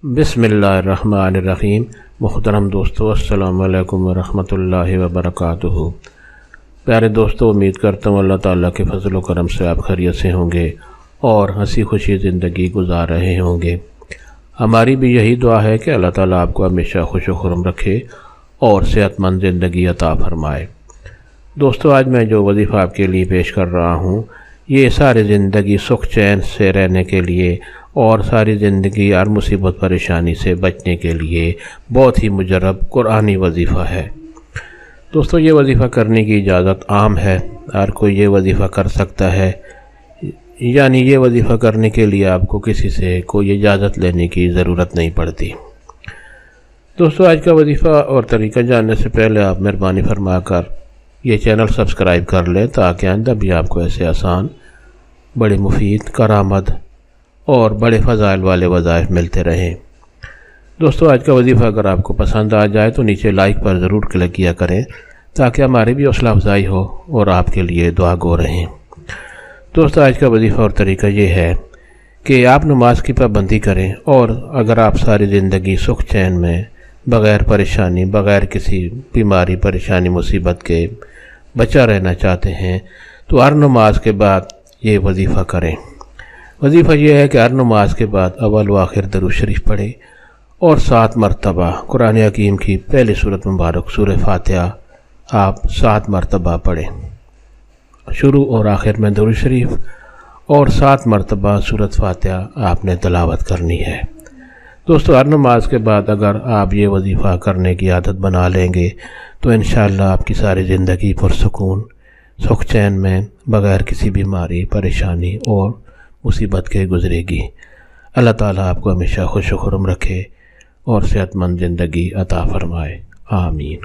बिस्मिल्लाहिर्रहमानिर्रहीम। मुहतरम दोस्तों, अस्सलामु अलैकुम वरहमतुल्लाहि वबरकातुहू। प्यारे दोस्तों, उम्मीद करता हूँ अल्लाह ताला के फजल व करम से आप खैरियत से होंगे और हंसी खुशी ज़िंदगी गुजार रहे होंगे। हमारी भी यही दुआ है कि अल्लाह ताला आपको हमेशा खुश व खुर्रम रखे और सेहतमंद ज़िंदगी अता फरमाए। दोस्तों, आज मैं जो वजीफ़ा आपके लिए पेश कर रहा हूँ, ये सारी ज़िंदगी सुख चैन से रहने के लिए और सारी ज़िंदगी हर मुसीबत परेशानी से बचने के लिए बहुत ही मुजर्रब कुरानी वजीफ़ा है। दोस्तों, ये वजीफ़ा करने की इजाज़त आम है, हर कोई ये वजीफ़ा कर सकता है, यानी ये वजीफ़ा करने के लिए आपको किसी से कोई इजाज़त लेने की ज़रूरत नहीं पड़ती। दोस्तों, आज का वजीफ़ा और तरीका जानने से पहले आप मेहरबानी फरमा कर ये चैनल सब्सक्राइब कर लें ताकि आइंदा भी आपको ऐसे आसान, बड़े मुफीद, करामद और बड़े फ़ज़ाइल वाले वज़ाइफ मिलते रहें। दोस्तों, आज का वजीफ़ा अगर आपको पसंद आ जाए तो नीचे लाइक पर ज़रूर क्लिक किया करें ताकि हमारी भी हौसला अफजाई हो और आपके लिए दुआ गो रहें। दोस्तों, आज का वजीफ़ा और तरीका ये है कि आप नमाज की पाबंदी करें और अगर आप सारी ज़िंदगी सुख चैन में बग़ैर परेशानी, बग़ैर किसी बीमारी, परेशानी, मुसीबत के बचा रहना चाहते हैं तो हर नमाज के बाद ये वजीफ़ा करें। वजीफ़ा यह है कि हर नमाज के बाद अव्वल व आखिर दरूद शरीफ पढ़ें और 7 मरतबा कुरान हकीम की पहली सूरत मुबारक सूरह फातिहा आप 7 मरतबा पढ़ें। शुरू और आखिर में दरूद शरीफ और 7 मरतबा सूरत फातिहा आपने तिलावत करनी है। दोस्तों, हर नमाज के बाद अगर आप ये वजीफ़ा करने की आदत बना लेंगे तो इंशाअल्लाह आपकी सारी ज़िंदगी पुरसुकून, सुख चैन में बग़ैर किसी बीमारी, परेशानी और मुसीबत के गुजरेगी। अल्लाह ताला आपको हमेशा खुश व खुर्रम रखे और सेहतमंद ज़िंदगी अता फ़रमाए। आमीन।